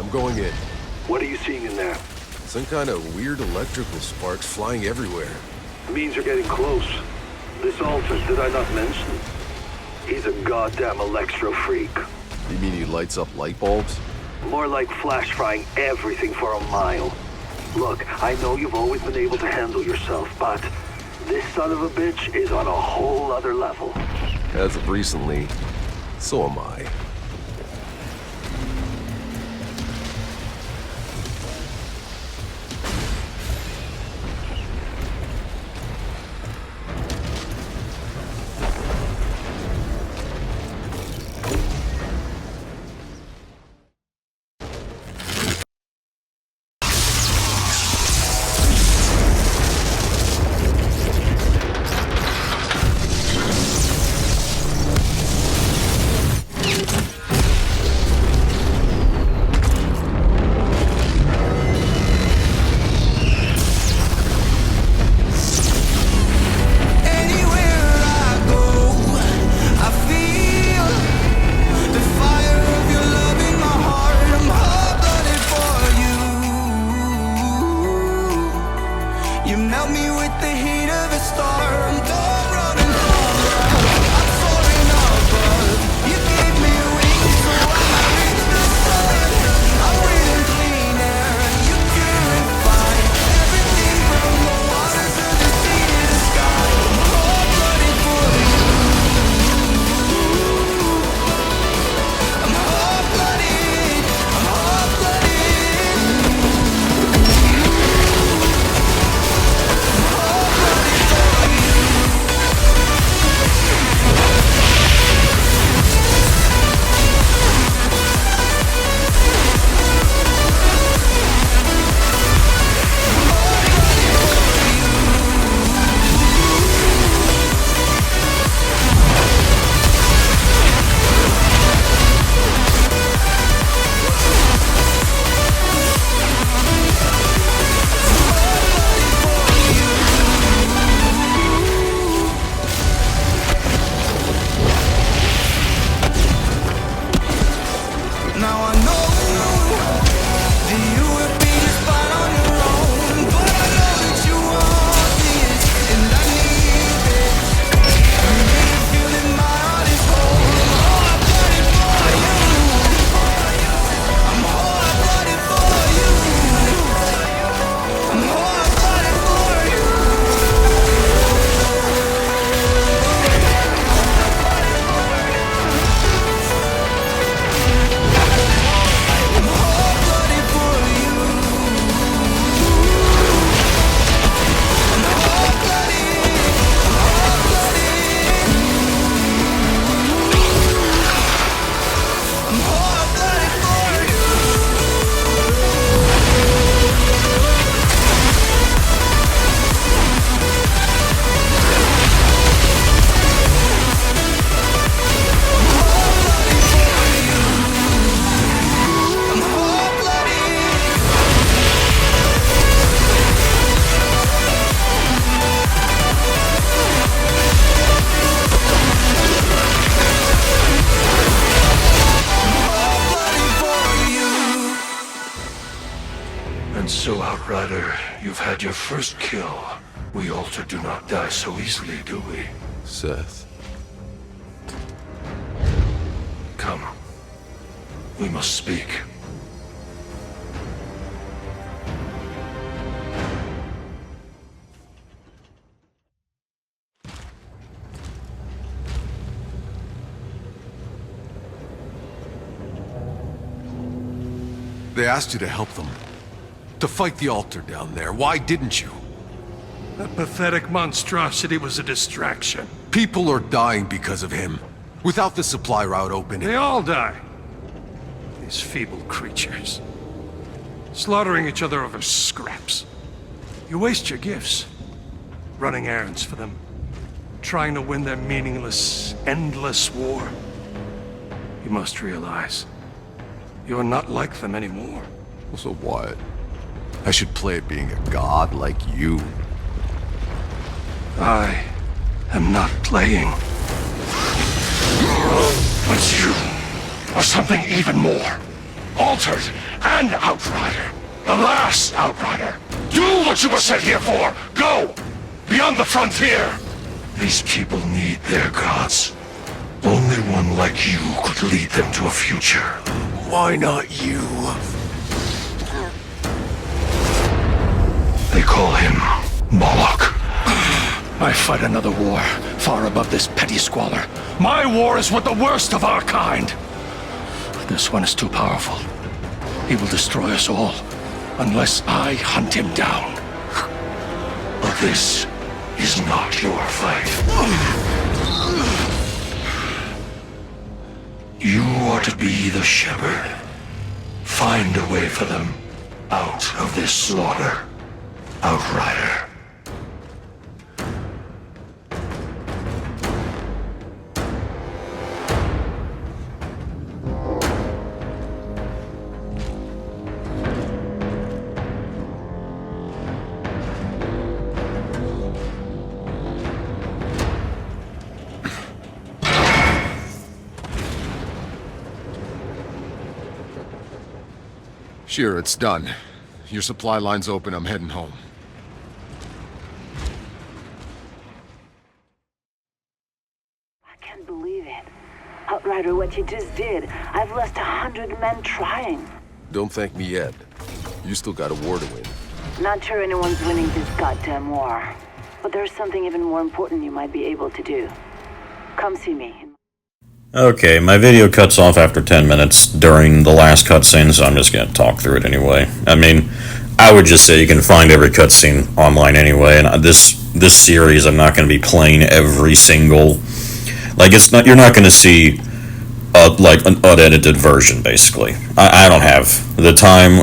I'm going in. What are you seeing in there? Some kind of weird electrical sparks flying everywhere. It means you're getting close. This altar, did I not mention? He's a goddamn electro freak. You mean he lights up light bulbs? More like flash frying everything for a mile. Look, I know you've always been able to handle yourself, but this son of a bitch is on a whole other level. As of recently, so am I. So, Outrider, you've had your first kill. We Alter do not die so easily, do we? Seth. Come. We must speak. They asked you to help them. To fight the altar down there. Why didn't you? That pathetic monstrosity was a distraction. People are dying because of him. Without the supply route open... They all die. These feeble creatures. Slaughtering each other over scraps. You waste your gifts. Running errands for them. Trying to win their meaningless, endless war. You must realize, you're not like them anymore. So what? I should play at being a god like you. I am not playing. But you are something even more. altered, and Outrider. The last Outrider. Do what you were sent here for! Go! Beyond the frontier! These people need their gods. Only one like you could lead them to a future. Why not you? They call him Moloch. I fight another war, far above this petty squalor. My war is with the worst of our kind. This one is too powerful. He will destroy us all, unless I hunt him down. But this is not your fight. You are to be the shepherd. Find a way for them out of this slaughter, Outrider. Sure, it's done. Your supply line's open, I'm heading home. I can't believe it. Outrider, what you just did. I've lost 100 men trying. Don't thank me yet. You still got a war to win. Not sure anyone's winning this goddamn war. But there's something even more important you might be able to do. Come see me. Okay, my video cuts off after 10 minutes during the last cutscene, so I'm just going to talk through it anyway. I mean, I would just say you can find every cutscene online anyway, and this series I'm not going to be playing every single... Like, it's not, you're not going to see, like, an unedited version, basically. I don't have the time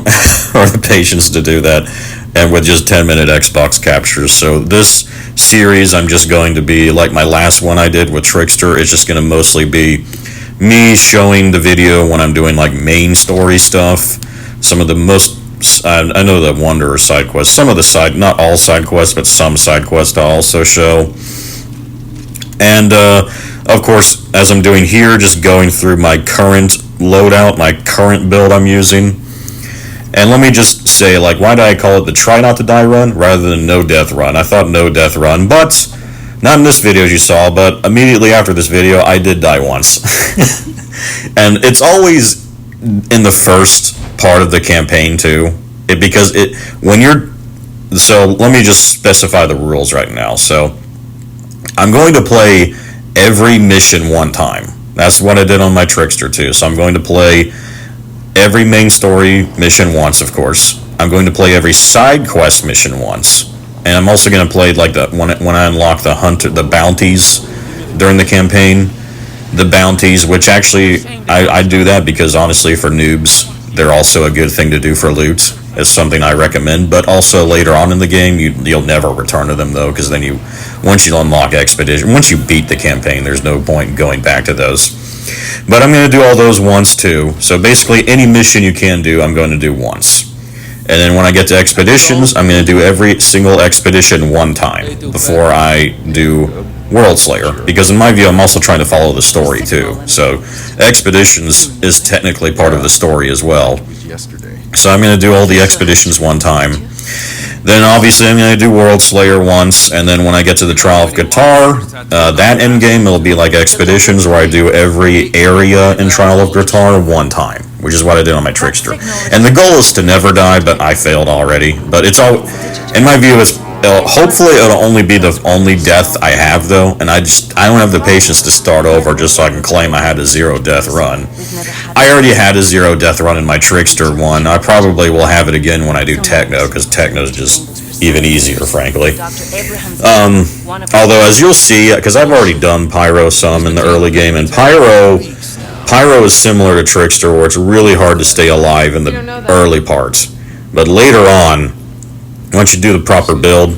or the patience to do that, and with just 10-minute Xbox captures, so this series I'm just going to be, like my last one I did with Trickster, it's just going to mostly be me showing the video when I'm doing, like, main story stuff, some of the most... I know the Wanderer side quests, some of the side, not all side quests, but some side quests I'll also show. And, of course, as I'm doing here, just going through my current loadout, my current build I'm using. And let me just say, like, why did I call it the Try Not to Die run rather than No Death run? I thought No Death run, but not in this video as you saw, but immediately after this video, I did die once. And it's always in the first part of the campaign, too. So, let me just specify the rules right now. So, I'm going to play every mission one time. That's what I did on my Trickster, too. So, I'm going to play every main story mission once, of course. I'm going to play every side quest mission once. And I'm also going to play, like, when I unlock the bounties during the campaign. The bounties, which actually, I do that because, honestly, for noobs, they're also a good thing to do for loot. It's something I recommend, but also later on in the game, you'll never return to them, though, because then once you unlock Expedition, once you beat the campaign, there's no point in going back to those. But I'm going to do all those once, too. So basically, any mission you can do, I'm going to do once. And then when I get to Expeditions, I'm going to do every single Expedition one time before I do World Slayer. Because in my view, I'm also trying to follow the story, too. So Expeditions is technically part of the story as well. So I'm going to do all the Expeditions one time. Then obviously I'm going to do World Slayer once, and then when I get to the Trial of Guitar, that endgame will be like Expeditions, where I do every area in Trial of Guitar one time, which is what I did on my Trickster. And the goal is to never die, but I failed already. But it's all, in my view, hopefully it'll only be the only death I have, though, and I don't have the patience to start over just so I can claim I had a 0 death run. I already had a 0 death run in my Trickster one. I probably will have it again when I do Techno, because Techno's just even easier, frankly. Although, as you'll see, because I've already done Pyro some in the early game, and Pyro is similar to Trickster, where it's really hard to stay alive in the early parts. But later on, once you do the proper build,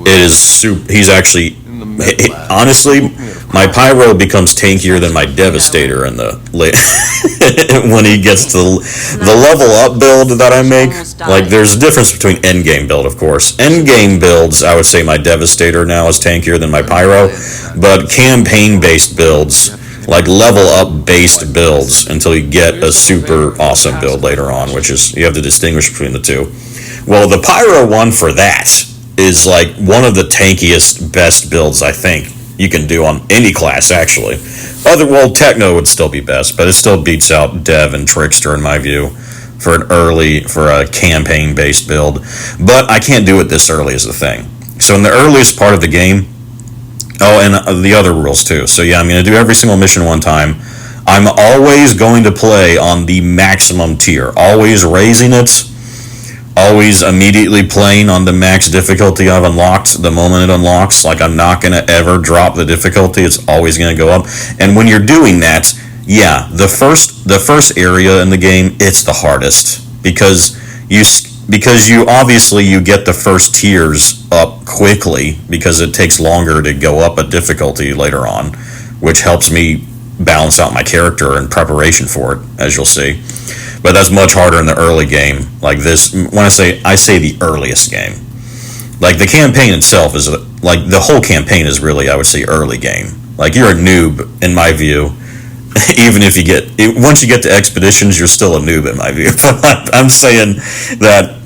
he's actually, honestly, my Pyro becomes tankier than my Devastator in the late, when he gets to the level up build that I make. Like, there's a difference between endgame build, of course. Endgame builds, I would say my Devastator now is tankier than my Pyro, but campaign-based builds, like level up based builds until you get a super awesome build later on, which is you have to distinguish between the two. Well, the Pyro one for that is like one of the tankiest, best builds I think you can do on any class actually. Techno would still be best, but it still beats out Dev and Trickster in my view for a campaign based build. But I can't do it this early is the thing. So in the earliest part of the game, and the other rules too. So yeah, I'm going to do every single mission one time. I'm always going to play on the maximum tier, always raising it, always immediately playing on the max difficulty I've unlocked the moment it unlocks. Like I'm not going to ever drop the difficulty. It's always going to go up. And when you're doing that, yeah, the first area in the game, it's the hardest because you obviously you get the first tiers up quickly because it takes longer to go up a difficulty later on, which helps me balance out my character in preparation for it, as you'll see. But that's much harder in the early game. Like this, when I say the earliest game, like the campaign itself is like the whole campaign is really, I would say, early game. Like you're a noob in my view. Even if once you get to expeditions, you're still a noob in my view. But I'm saying that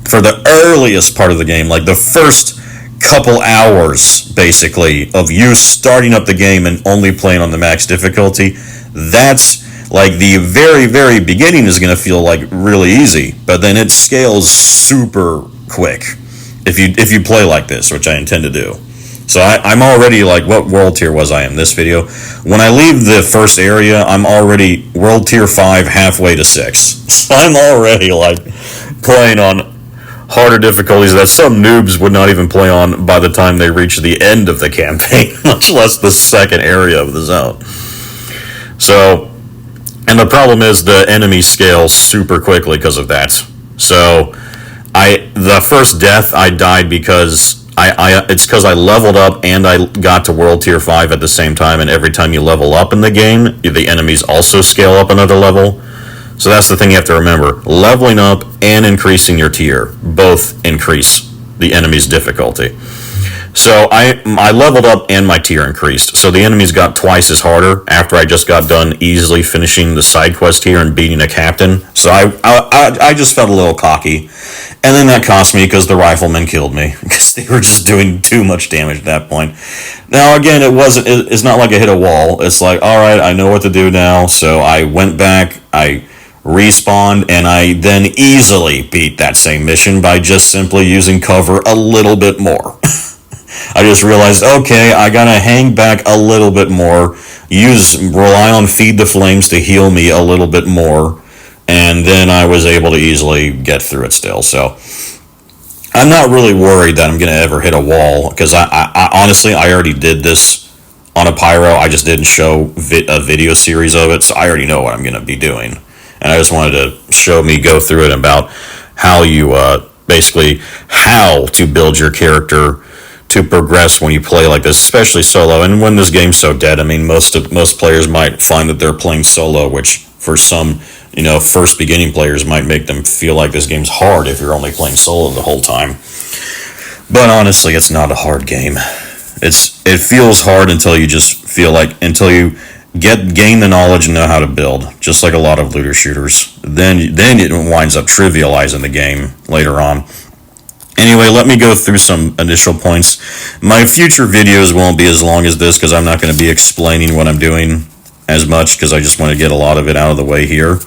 for the earliest part of the game, like the first couple hours, basically, of you starting up the game and only playing on the max difficulty, that's like the very, very beginning is going to feel like really easy, but then it scales super quick if you play like this, which I intend to do. So I'm already like, what world tier was I in this video? When I leave the first area, I'm already world tier 5 halfway to 6. So I'm already like playing on harder difficulties that some noobs would not even play on by the time they reach the end of the campaign, much less the second area of the zone. So, and the problem is the enemies scale super quickly because of that. So the first death I died because it's because I leveled up and I got to world tier 5 at the same time, and every time you level up in the game, the enemies also scale up another level. So that's the thing you have to remember. Leveling up and increasing your tier both increase the enemy's difficulty. So I leveled up and my tier increased. So the enemies got twice as harder after I just got done easily finishing the side quest here and beating a captain. So I just felt a little cocky. And then that cost me because the riflemen killed me because they were just doing too much damage at that point. Now again, it's not like I hit a wall. It's like, all right, I know what to do now. So I went back, I respawned, and I then easily beat that same mission by just simply using cover a little bit more. I just realized, okay, I gotta hang back a little bit more, rely on Feed the Flames to heal me a little bit more, and then I was able to easily get through it still. So I'm not really worried that I'm gonna ever hit a wall, because I honestly, I already did this on a Pyro. I just didn't show a video series of it, so I already know what I'm gonna be doing. And I just wanted to go through it about how you, basically, how to build your character to progress when you play like this, especially solo. And when this game's so dead, I mean, most players might find that they're playing solo, which for some, first beginning players might make them feel like this game's hard if you're only playing solo the whole time. But honestly, it's not a hard game. It feels hard until you gain the knowledge and know how to build, just like a lot of looter shooters. Then it winds up trivializing the game later on. Anyway, let me go through some initial points. My future videos won't be as long as this because I'm not going to be explaining what I'm doing as much because I just want to get a lot of it out of the way here.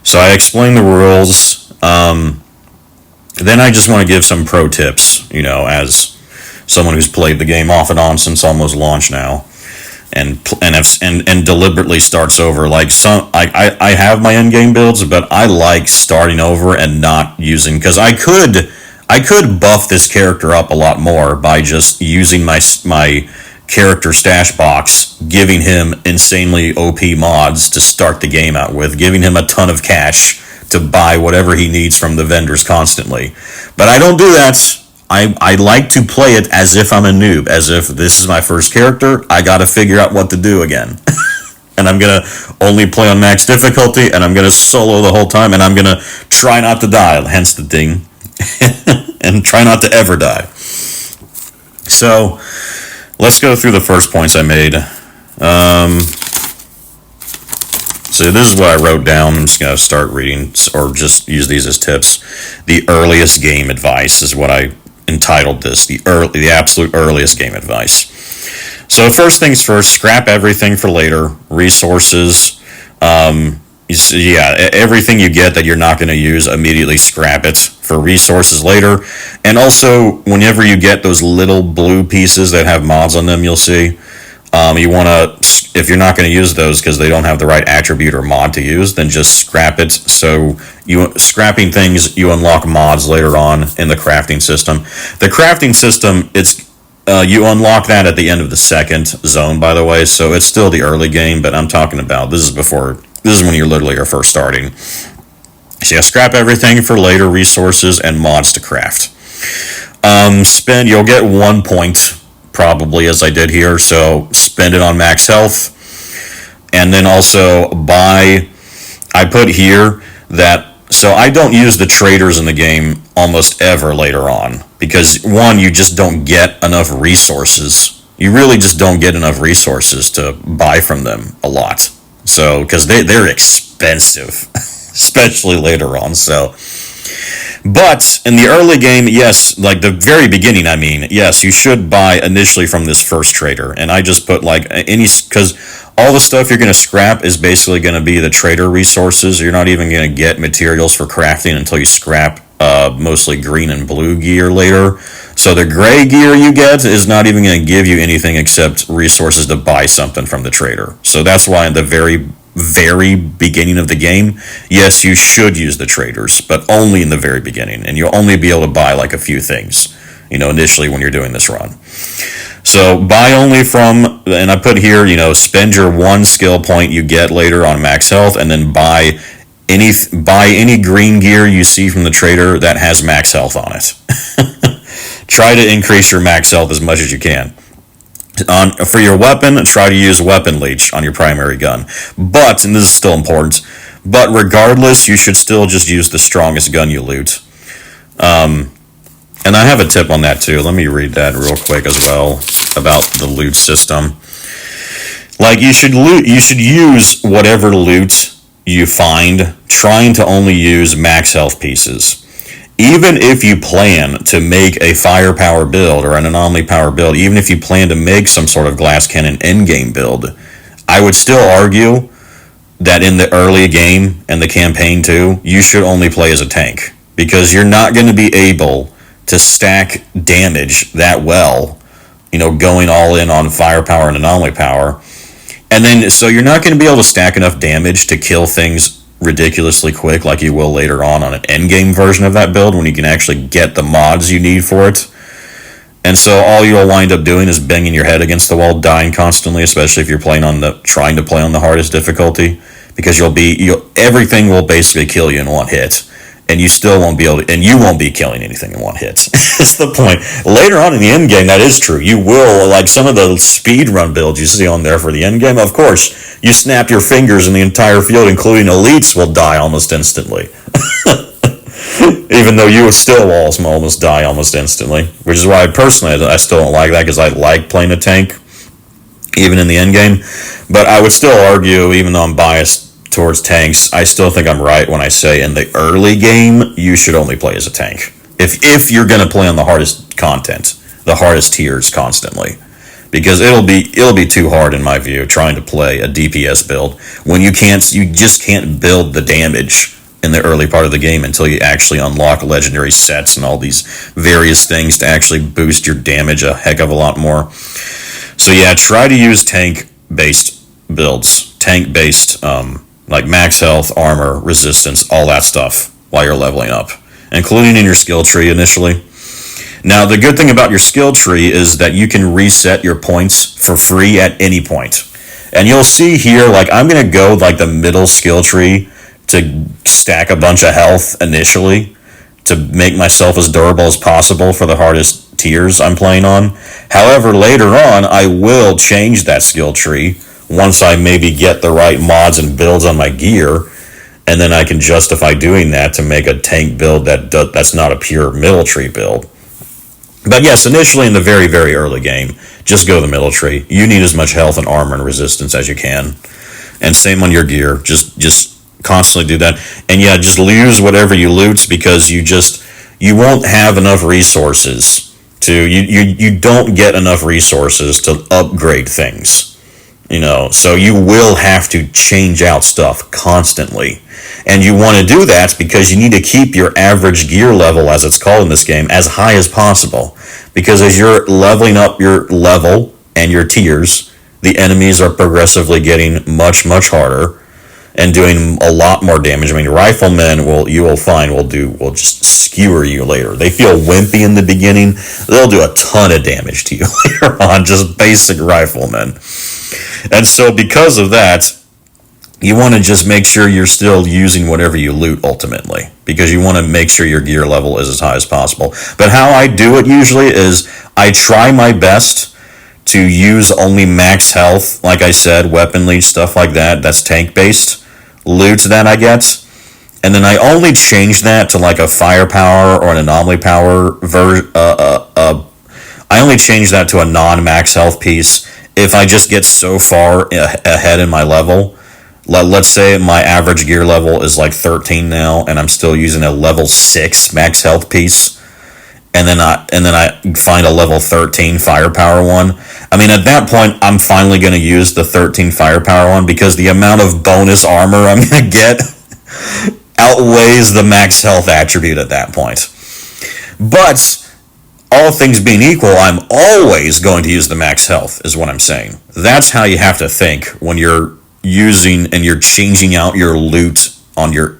So I explain the rules. Then I just want to give some pro tips, as someone who's played the game off and on since almost launch now. And deliberately starts over. Like I have my end game builds, but I like starting over and not using, because I could buff this character up a lot more by just using my character stash box, giving him insanely OP mods to start the game out with, giving him a ton of cash to buy whatever he needs from the vendors constantly. But I don't do that. I like to play it as if I'm a noob, as if this is my first character, I gotta figure out what to do again. And I'm gonna only play on max difficulty, and I'm gonna solo the whole time, and I'm gonna try not to die, hence the ding, and try not to ever die. So, let's go through the first points I made. So this is what I wrote down. I'm just going to start reading, or just use these as tips. The earliest game advice is what I entitled this. The absolute earliest game advice. So first things first, scrap everything for later. Resources, everything you get that you're not going to use, immediately scrap it for resources later. And also, whenever you get those little blue pieces that have mods on them, you'll see, you want to, if you're not going to use those because they don't have the right attribute or mod to use, then just scrap it. So scrapping things, you unlock mods later on in the crafting system. The crafting system, you unlock that at the end of the second zone, by the way, so it's still the early game, but I'm talking about, this is when you literally are first starting. So yeah, scrap everything for later, resources and mods to craft. You'll get 1 point, probably, as I did here, so spend it on max health. And then also I put here that, so I don't use the traders in the game almost ever later on, because one, you just don't get enough resources. You really just don't get enough resources to buy from them a lot. So, because they're expensive, especially later on, so. But in the early game, yes, like the very beginning, I mean, yes, you should buy initially from this first trader. And I just put like because all the stuff you're going to scrap is basically going to be the trader resources. You're not even going to get materials for crafting until you scrap mostly green and blue gear later. So the gray gear you get is not even going to give you anything except resources to buy something from the trader. So that's why in the very beginning of the game, yes, you should use the traders, but only in the very beginning, and you'll only be able to buy like a few things, initially when you're doing this run. So buy only from, and I put here, spend your 1 skill point you get later on max health, and then buy any green gear you see from the trader that has max health on it. Try to increase your max health as much as you can. For your weapon, try to use weapon leech on your primary gun. But, and this is still important, but regardless, you should still just use the strongest gun you loot. And I have a tip on that too. Let me read that real quick as well about the loot system. Like, you should use whatever loot you find, trying to only use max health pieces. Even if you plan to make a firepower build or an anomaly power build, even if you plan to make some sort of glass cannon endgame build, I would still argue that in the early game and the campaign too, you should only play as a tank, because you're not going to be able to stack damage that well, going all in on firepower and anomaly power. And then, so you're not going to be able to stack enough damage to kill things ridiculously quick like you will later on an endgame version of that build when you can actually get the mods you need for it. And so all you'll wind up doing is banging your head against the wall, dying constantly, especially if you're trying to play on the hardest difficulty, because everything will basically kill you in one hit. And you still won't be able to, and you won't be killing anything in one hit. That's the point. Later on in the end game, that is true. You will, like some of the speed run builds you see on there for the end game, of course, you snap your fingers and the entire field, including elites, will die almost instantly. Even though you would still almost die almost instantly. Which is why personally, I still don't like that, because I like playing a tank, even in the end game. But I would still argue, even though I'm biased towards tanks, I still think I'm right when I say in the early game you should only play as a tank if you're going to play on the hardest content, the hardest tiers constantly, because it'll be too hard in my view trying to play a DPS build when you just can't build the damage in the early part of the game until you actually unlock legendary sets and all these various things to actually boost your damage a heck of a lot more. So yeah, try to use tank based builds, like max health, armor, resistance, all that stuff while you're leveling up, including in your skill tree initially. Now, the good thing about your skill tree is that you can reset your points for free at any point. And you'll see here, like, I'm going to go like the middle skill tree to stack a bunch of health initially to make myself as durable as possible for the hardest tiers I'm playing on. However, later on, I will change that skill tree once I maybe get the right mods and builds on my gear, and then I can justify doing that to make a tank build that's not a pure military build. But yes, initially in the very, very early game, just go the military. You need as much health and armor and resistance as you can. And same on your gear. Just constantly do that. And yeah, just lose whatever you loot because you won't have enough resources to you don't get enough resources to upgrade things. So you will have to change out stuff constantly. And you want to do that because you need to keep your average gear level, as it's called in this game, as high as possible. Because as you're leveling up your level and your tiers, the enemies are progressively getting much, much harder and doing a lot more damage. I mean, riflemen will just skewer you later. They feel wimpy in the beginning. They'll do a ton of damage to you later on, just basic riflemen. And so because of that, you want to just make sure you're still using whatever you loot ultimately, because you want to make sure your gear level is as high as possible. But how I do it usually is I try my best to use only max health, like I said, weapon leech, stuff like that. That's tank based loot that I get. And then I only change that to like a firepower or an anomaly power version. I only change that to a non-max health piece if I just get so far ahead in my level. Let's say my average gear level is like 13 now, and I'm still using a level 6 max health piece, and then I find a level 13 firepower one. I mean, at that point, I'm finally going to use the 13 firepower one because the amount of bonus armor I'm going to get outweighs the max health attribute at that point. But all things being equal, I'm always going to use the max health, is what I'm saying. That's how you have to think when you're using and you're changing out your loot on your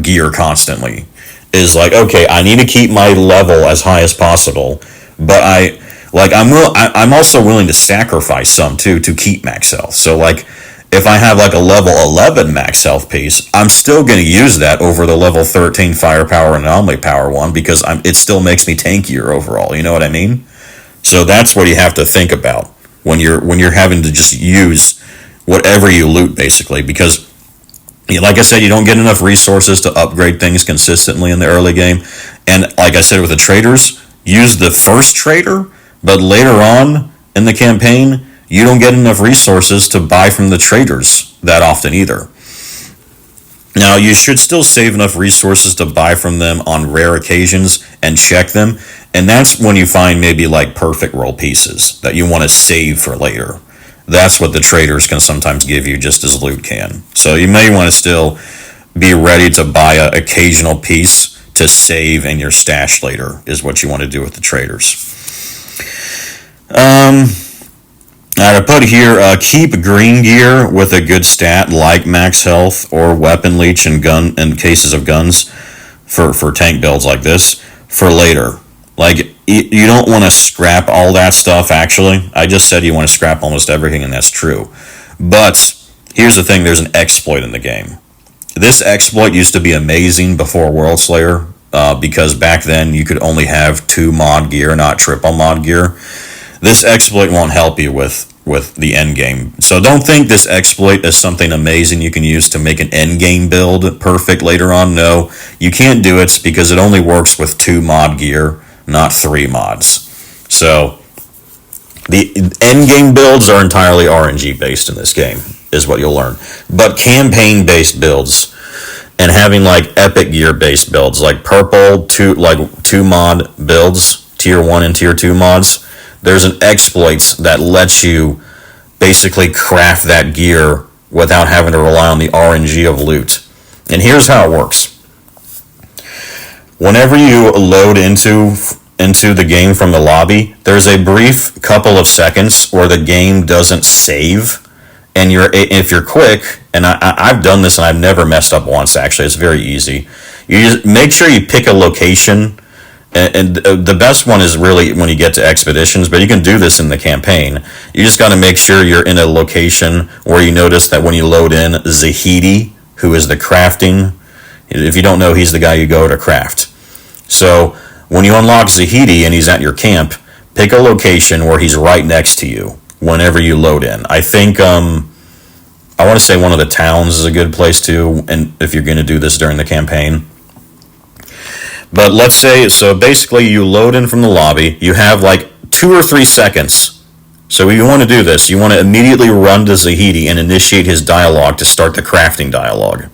gear constantly. Is like, okay, I need to keep my level as high as possible, but I'm also willing to sacrifice some too to keep max health. So like, if I have like a level 11 max health piece, I'm still going to use that over the level 13 firepower and anomaly power one because it still makes me tankier overall. You know what I mean? So that's what you have to think about when you're having to just use whatever you loot basically, because like I said, you don't get enough resources to upgrade things consistently in the early game. And like I said with the traders, use the first trader, but later on in the campaign, you don't get enough resources to buy from the traders that often either. Now, you should still save enough resources to buy from them on rare occasions and check them. And that's when you find maybe like perfect roll pieces that you want to save for later. That's what the traders can sometimes give you just as loot can. So you may want to still be ready to buy an occasional piece to save in your stash later is what you want to do with the traders. I put here, keep green gear with a good stat like max health or weapon leech and gun in cases of guns for tank builds like this for later. Like, you don't want to scrap all that stuff, actually. I just said you want to scrap almost everything, and that's true. But here's the thing, there's an exploit in the game. This exploit used to be amazing before World Slayer, because back then you could only have 2 mod gear, not triple mod gear. This exploit won't help you with the end game. So don't think this exploit is something amazing you can use to make an end game build perfect later on. No, you can't do it because it only works with 2 mod gear, not 3 mods. So the end game builds are entirely RNG based in this game, is what you'll learn. But campaign based builds and having like epic gear based builds, like purple 2 mod builds, tier 1 and tier 2 mods, there's an exploit that lets you basically craft that gear without having to rely on the RNG of loot. And here's how it works. Whenever you load into the game from the lobby, there's a brief couple of seconds where the game doesn't save, and if you're quick, and I've done this and I've never messed up once actually, it's very easy. You just make sure you pick a location, and the best one is really when you get to expeditions, but you can do this in the campaign. You just got to make sure you're in a location where you notice that when you load in, Zahidi, who is the crafting, if you don't know, he's the guy you go to craft. So when you unlock Zahidi and he's at your camp, pick a location where he's right next to you whenever you load in. I think, I want to say one of the towns is a good place too, and if you're going to do this during the campaign. But let's say, so basically you load in from the lobby, you have like 2 or 3 seconds. So you want to do this, you want to immediately run to Zahedi and initiate his dialogue to start the crafting dialogue.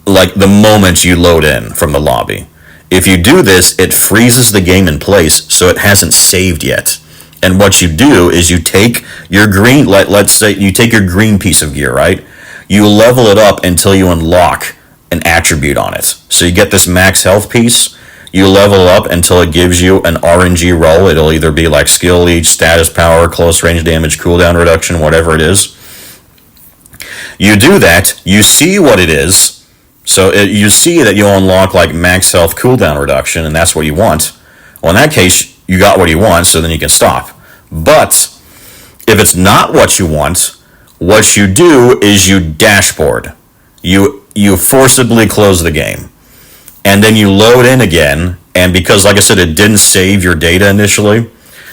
Like the moment you load in from the lobby. If you do this, it freezes the game in place, so it hasn't saved yet. And what you do is you take your green, let's say you take your green piece of gear, right? You level it up until you unlock an attribute on it. So you get this max health piece, you level up until it gives you an RNG roll. It'll either be like skill leech, status power, close range damage, cooldown reduction, whatever it is. You do that, you see what it is, so you see that you'll unlock like max health cooldown reduction, and that's what you want. Well, in that case, you got what you want, so then you can stop. But if it's not what you want, what you do is you dashboard. You forcibly close the game. And then you load in again, and because, like I said, it didn't save your data initially,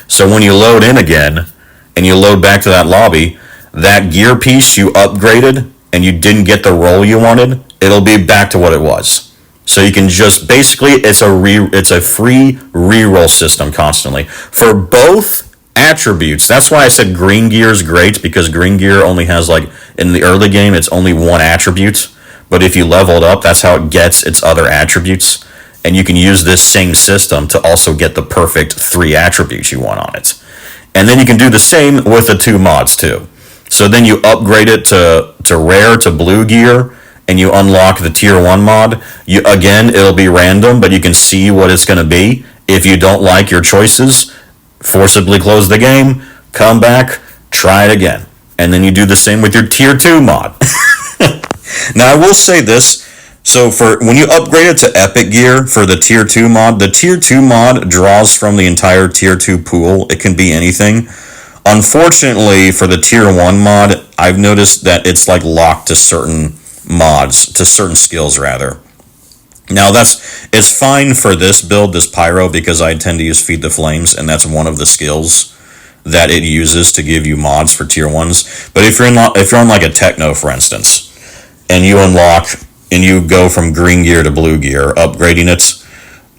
so when you load in again, and you load back to that lobby, that gear piece you upgraded, and you didn't get the roll you wanted, it'll be back to what it was. So you can just, basically, it's a free reroll system constantly. For both attributes, that's why I said green gear is great, because green gear only has, like, in the early game, it's only one attribute. But if you level it up, that's how it gets its other attributes. And you can use this same system to also get the perfect 3 attributes you want on it. And then you can do the same with the 2 mods too. So then you upgrade it to rare, to blue gear, and you unlock the tier 1 mod. Again, it'll be random, but you can see what it's going to be. If you don't like your choices, forcibly close the game, come back, try it again. And then you do the same with your tier 2 mod. Now, I will say this. So for when you upgrade it to epic gear for the tier 2 mod, the tier 2 mod draws from the entire tier 2 pool. It can be anything. Unfortunately, for the tier 1 mod, I've noticed that it's like locked to certain mods, to certain skills rather. Now it's fine for this build, this Pyro, because I tend to use Feed the Flames, and that's one of the skills that it uses to give you mods for tier 1s. But if you're on like a Techno, for instance, and you unlock and you go from green gear to blue gear, upgrading it,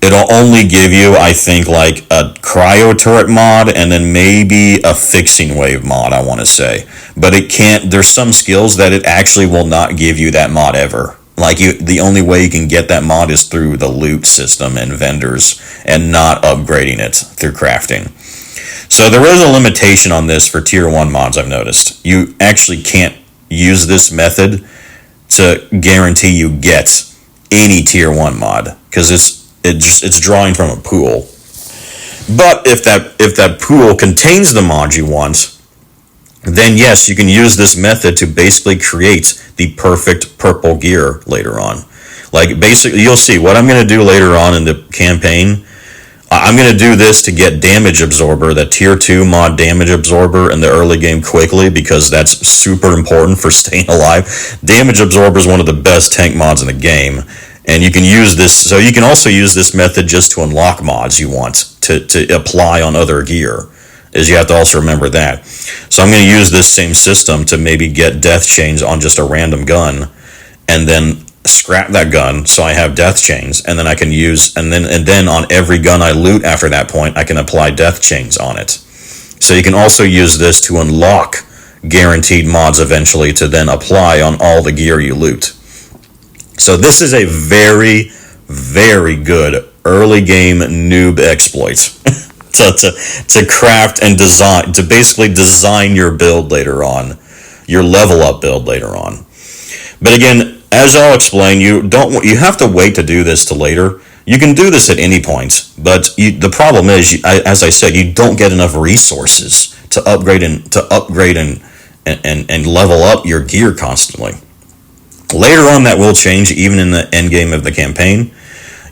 it'll only give you, I think, like a cryo turret mod and then maybe a fixing wave mod, I want to say. But it can't, there's some skills that it actually will not give you that mod ever. Like, the only way you can get that mod is through the loot system and vendors, and not upgrading it through crafting. So there is a limitation on this for tier 1 mods, I've noticed. You actually can't use this method to guarantee you get any tier 1 mod, because it's drawing from a pool. But if that pool contains the mod you want, then yes, you can use this method to basically create the perfect purple gear later on. Like, basically, you'll see what I'm going to do later on in the campaign. I'm going to do this to get damage absorber, the tier 2 mod damage absorber in the early game quickly, because that's super important for staying alive. Damage absorber is one of the best tank mods in the game, and you can use this, so you can also use this method just to unlock mods you want to apply on other gear, is you have to also remember that. So I'm going to use this same system to maybe get death chains on just a random gun, and then scrap that gun so I have death chains, and then I can use, and then on every gun I loot after that point, I can apply death chains on it. So you can also use this to unlock guaranteed mods eventually to then apply on all the gear you loot. So this is a very, very good early game noob exploit to craft and design, to basically design your build later on, your level up build later on. But again, as I'll explain, you have to wait to do this till later. You can do this at any point, but the problem is, as I said, you don't get enough resources to upgrade and level up your gear constantly. Later on, that will change. Even in the end game of the campaign,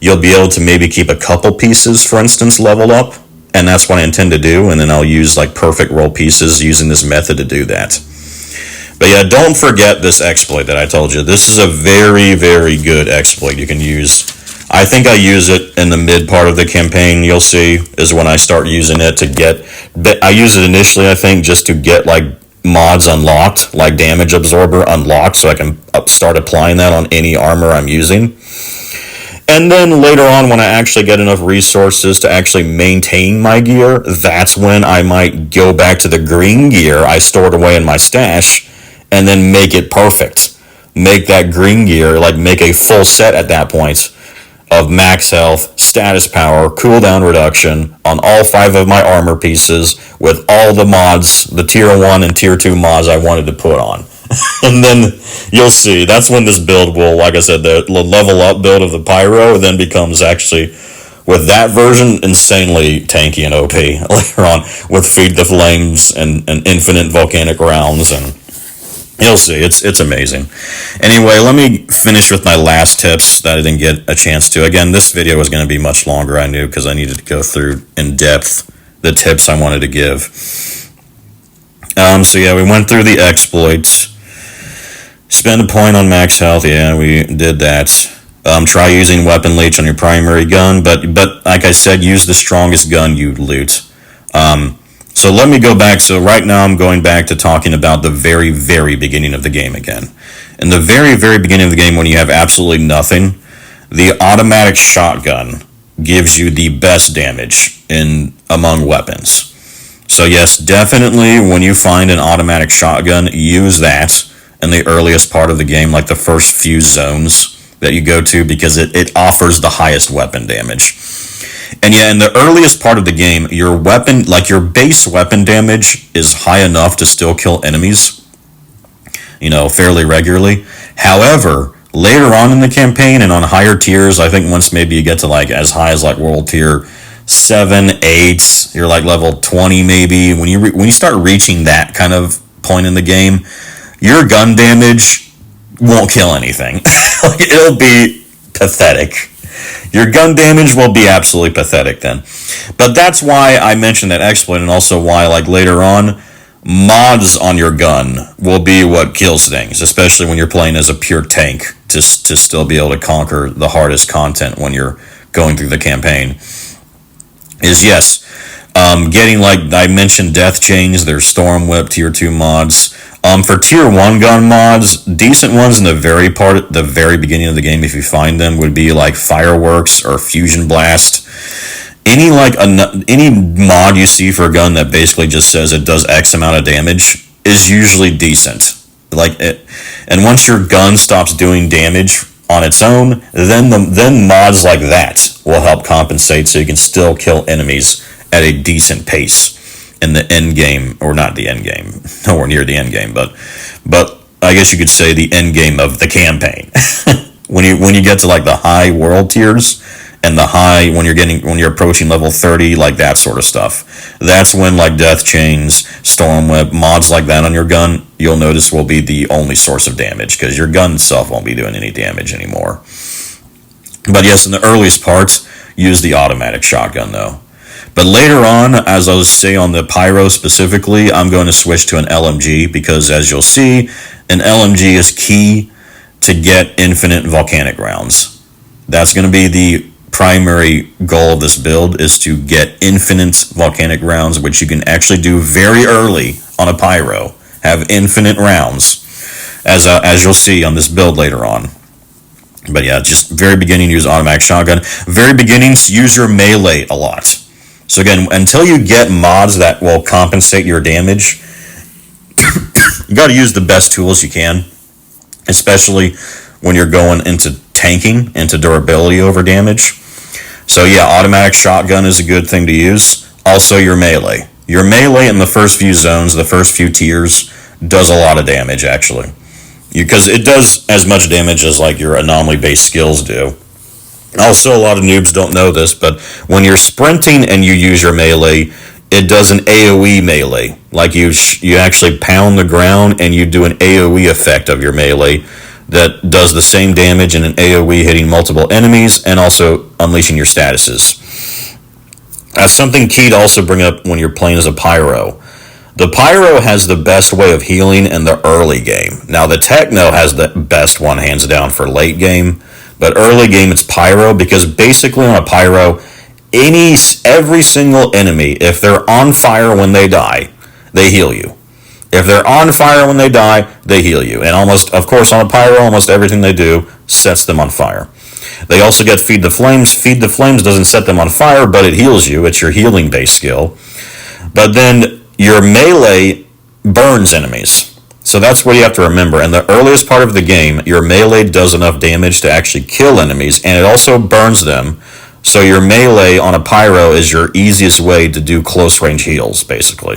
you'll be able to maybe keep a couple pieces, for instance, leveled up, and that's what I intend to do. And then I'll use like perfect roll pieces using this method to do that. But yeah, don't forget this exploit that I told you. This is a very, very good exploit you can use. I think I use it in the mid part of the campaign, you'll see, is when I start using it to get... I use it initially, I think, just to get, like, mods unlocked, like damage absorber unlocked, so I can start applying that on any armor I'm using. And then later on, when I actually get enough resources to actually maintain my gear, that's when I might go back to the green gear I stored away in my stash and then make it perfect. Make that green gear, like make a full set at that point of max health, status power, cooldown reduction on all 5 of my armor pieces with all the mods, the tier 1 and tier 2 mods I wanted to put on. And then you'll see, that's when this build will, like I said, the level up build of the Pyro then becomes actually, with that version, insanely tanky and OP later on, with Feed the Flames and infinite volcanic rounds, and you'll see, it's amazing. Anyway, let me finish with my last tips that I didn't get a chance to. Again, this video was going to be much longer, I knew, because I needed to go through in depth the tips I wanted to give. So yeah, we went through the exploits. Spend a point on max health, yeah, we did that. Try using weapon leech on your primary gun, but like I said, use the strongest gun you loot. So let me go back. So right now I'm going back to talking about the very, very beginning of the game again. In the very, very beginning of the game, when you have absolutely nothing, the automatic shotgun gives you the best damage among weapons. So yes, definitely when you find an automatic shotgun, use that in the earliest part of the game, like the first few zones that you go to, because it offers the highest weapon damage. And yeah, in the earliest part of the game, your weapon, like your base weapon damage is high enough to still kill enemies, fairly regularly. However, later on in the campaign and on higher tiers, I think once maybe you get to like as high as like world tier 7, 8, you're like level 20 maybe, when you start reaching that kind of point in the game, your gun damage won't kill anything. It'll be pathetic. Your gun damage will be absolutely pathetic then. But that's why I mentioned that exploit, and also why, like, later on, mods on your gun will be what kills things, especially when you're playing as a pure tank, to still be able to conquer the hardest content when you're going through the campaign. Is, yes, getting, like I mentioned, death chains, there's storm whip, tier 2 mods. For tier 1 gun mods, decent ones in the very beginning of the game, if you find them, would be like fireworks or fusion blast. Any mod you see for a gun that basically just says it does X amount of damage is usually decent. And once your gun stops doing damage on its own, then mods like that will help compensate, so you can still kill enemies at a decent pace in the end game, or not the end game, nowhere near the end game, but I guess you could say the end game of the campaign. when you get to like the high world tiers and the high, when you're approaching level 30, like that sort of stuff, that's when like death chains, storm whip, mods like that on your gun, you'll notice will be the only source of damage, because your gun itself won't be doing any damage anymore. But yes, in the earliest parts, use the automatic shotgun though. But later on, as I'll say on the Pyro specifically, I'm going to switch to an LMG, because as you'll see, an LMG is key to get infinite volcanic rounds. That's going to be the primary goal of this build, is to get infinite volcanic rounds, which you can actually do very early on a Pyro. Have infinite rounds, as you'll see on this build later on. But yeah, just very beginning, use automatic shotgun. Very beginnings, use your melee a lot. So again, until you get mods that will compensate your damage, you got to use the best tools you can, especially when you're going into tanking, into durability over damage. So yeah, automatic shotgun is a good thing to use. Also your melee. Your melee in the first few zones, the first few tiers, does a lot of damage actually. Because it does as much damage as like your anomaly-based skills do. Also, a lot of noobs don't know this, but when you're sprinting and you use your melee, it does an AoE melee. Like you actually pound the ground and you do an AoE effect of your melee that does the same damage in an AoE, hitting multiple enemies and also unleashing your statuses. That's something key to also bring up when you're playing as a Pyro. The Pyro has the best way of healing in the early game. Now the Techno has the best one hands down for late game. But early game, it's Pyro, because basically on a Pyro, every single enemy, if they're on fire when they die, they heal you. If they're on fire when they die, they heal you. And of course, on a Pyro, almost everything they do sets them on fire. They also get Feed the Flames. Feed the Flames doesn't set them on fire, but it heals you. It's your healing-based skill. But then your melee burns enemies. So that's what you have to remember. In the earliest part of the game, your melee does enough damage to actually kill enemies, and it also burns them. So your melee on a Pyro is your easiest way to do close-range heals, basically.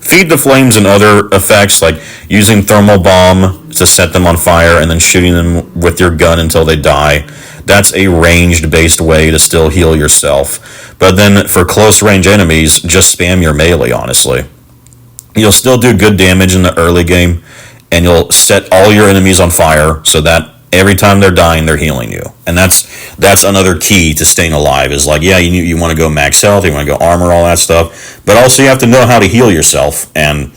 Feed the Flames and other effects, like using thermal bomb to set them on fire and then shooting them with your gun until they die. That's a ranged-based way to still heal yourself. But then for close-range enemies, just spam your melee, honestly. You'll still do good damage in the early game, and you'll set all your enemies on fire so that every time they're dying, they're healing you. And that's another key to staying alive, is like, yeah, you want to go max health, you want to go armor, all that stuff, but also you have to know how to heal yourself and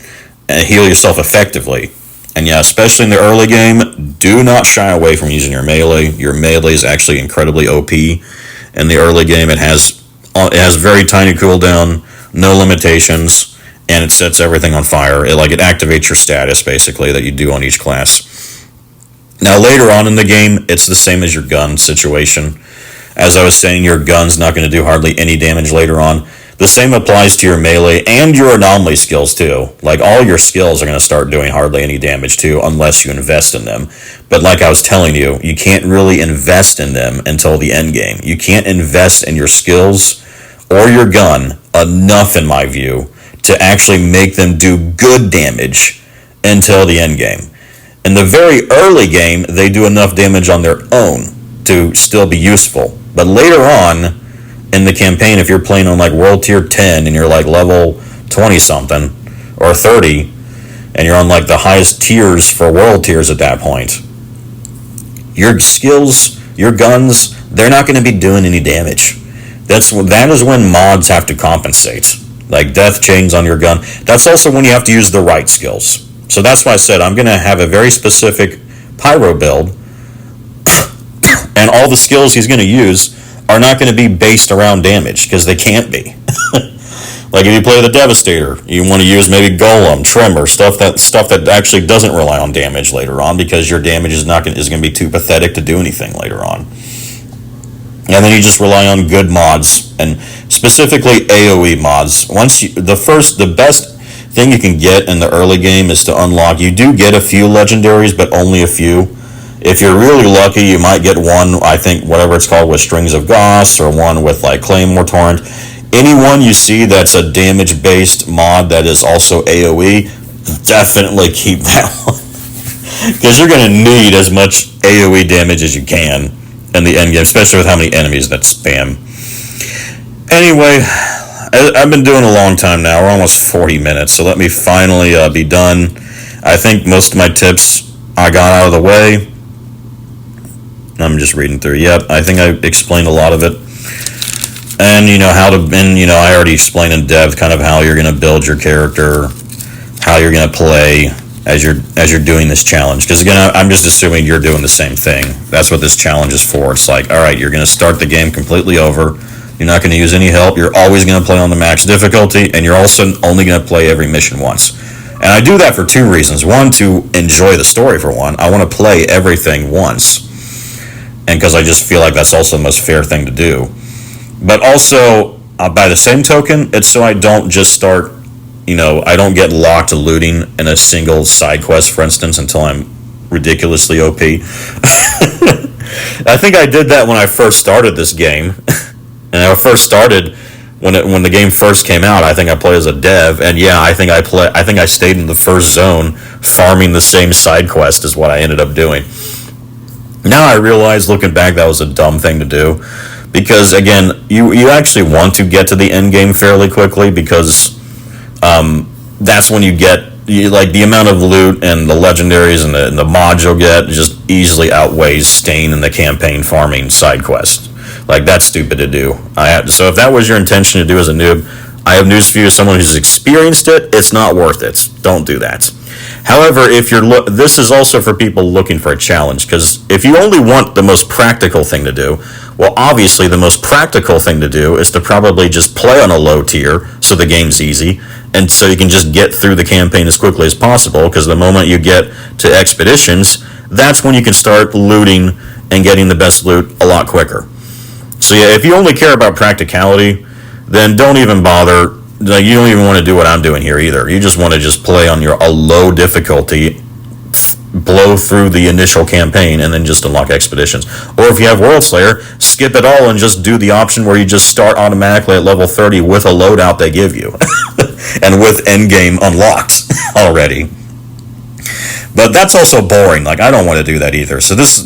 heal yourself effectively. And yeah, especially in the early game, do not shy away from using your melee. Your melee is actually incredibly OP. In the early game, it has very tiny cooldown, no limitations, and it sets everything on fire. It activates your status, basically, that you do on each class. Now, later on in the game, it's the same as your gun situation. As I was saying, your gun's not going to do hardly any damage later on. The same applies to your melee and your anomaly skills, too. Like, all your skills are going to start doing hardly any damage, too, unless you invest in them. But like I was telling you, you can't really invest in them until the end game. You can't invest in your skills or your gun enough, in my view, to actually make them do good damage until the end game. In the very early game, they do enough damage on their own to still be useful. But later on in the campaign, if you're playing on World Tier 10 and you're level 20-something or 30, and you're on the highest tiers for World Tiers at that point, your skills, your guns, they're not going to be doing any damage. That is when mods have to compensate. Like death chains on your gun. That's also when you have to use the right skills. So that's why I said I'm going to have a very specific Pyro build, and all the skills he's going to use are not going to be based around damage, because they can't be. Like if you play the Devastator, you want to use maybe Golem, Tremor, stuff that actually doesn't rely on damage later on, because your damage is going to be too pathetic to do anything later on. And then you just rely on good mods, and specifically AoE mods. The best thing you can get in the early game is to unlock. You do get a few legendaries, but only a few. If you're really lucky, you might get one, I think, whatever it's called, with Strings of Goss, or one with Claymore Torrent. Anyone you see that's a damage-based mod that is also AoE, definitely keep that one. Because you're going to need as much AoE damage as you can in the end game, especially with how many enemies that spam. Anyway, I've been doing a long time now. We're almost 40 minutes, so let me finally be done. I think most of my tips I got out of the way. I'm just reading through. Yep, I think I explained a lot of it. And I already explained in depth kind of how you're going to build your character, how you're going to play as you're doing this challenge. Because again, I'm just assuming you're doing the same thing. That's what this challenge is for. It's like, all right, you're going to start the game completely over. You're not going to use any help. You're always going to play on the max difficulty, and you're also only going to play every mission once. And I do that for two reasons. One, to enjoy the story, for one. I want to play everything once. And because I just feel like that's also the most fair thing to do. But also, by the same token, it's so I don't just start, I don't get locked to looting in a single side quest, for instance, until I'm ridiculously OP. I think I did that when I first started this game. And I first started when the game first came out. I think I played as a dev, and yeah, I think I stayed in the first zone farming the same side quest is what I ended up doing. Now I realize, looking back, that was a dumb thing to do, because again, you actually want to get to the end game fairly quickly, because that's when you get the amount of loot and the legendaries and the mods you'll get just easily outweighs staying in the campaign farming side quest. That's stupid to do. So if that was your intention to do as a noob, I have news for you. As someone who's experienced it, it's not worth it. Don't do that. However, this is also for people looking for a challenge, because if you only want the most practical thing to do, well, obviously the most practical thing to do is to probably just play on a low tier so the game's easy, and so you can just get through the campaign as quickly as possible, because the moment you get to expeditions, that's when you can start looting and getting the best loot a lot quicker. So yeah, if you only care about practicality, then don't even bother. Like, you don't even want to do what I'm doing here either. You just want to just play on a low difficulty, blow through the initial campaign, and then just unlock expeditions. Or if you have World Slayer, skip it all and just do the option where you just start automatically at level 30 with a loadout they give you. And with endgame unlocked already. But that's also boring. Like, I don't want to do that either. So this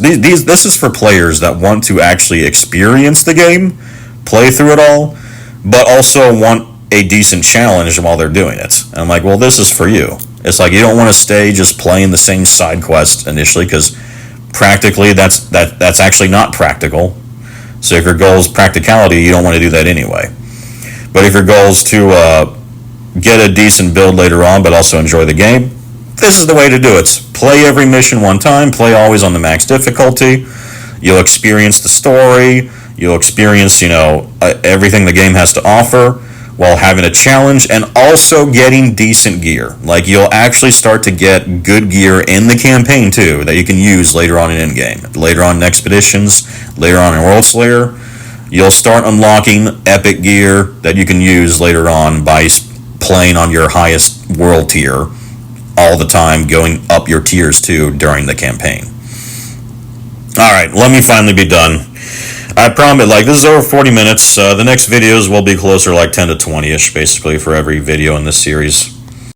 is for players that want to actually experience the game, play through it all, but also want a decent challenge while they're doing it. And I'm like, well, this is for you. It's like, you don't want to stay just playing the same side quest initially, because practically that's actually not practical. So if your goal is practicality, you don't want to do that anyway. But if your goal is to get a decent build later on, but also enjoy the game, this is the way to do it. Play every mission one time, play always on the max difficulty. You'll experience the story, you'll experience, everything the game has to offer, while having a challenge and also getting decent gear. Like, you'll actually start to get good gear in the campaign too that you can use later on in endgame. Later on in expeditions, later on in World Slayer, you'll start unlocking epic gear that you can use later on by playing on your highest world tier all the time, going up your tiers too during the campaign. Alright, let me finally be done. I promise, this is over 40 minutes. The next videos will be closer, 10 to 20-ish, basically, for every video in this series.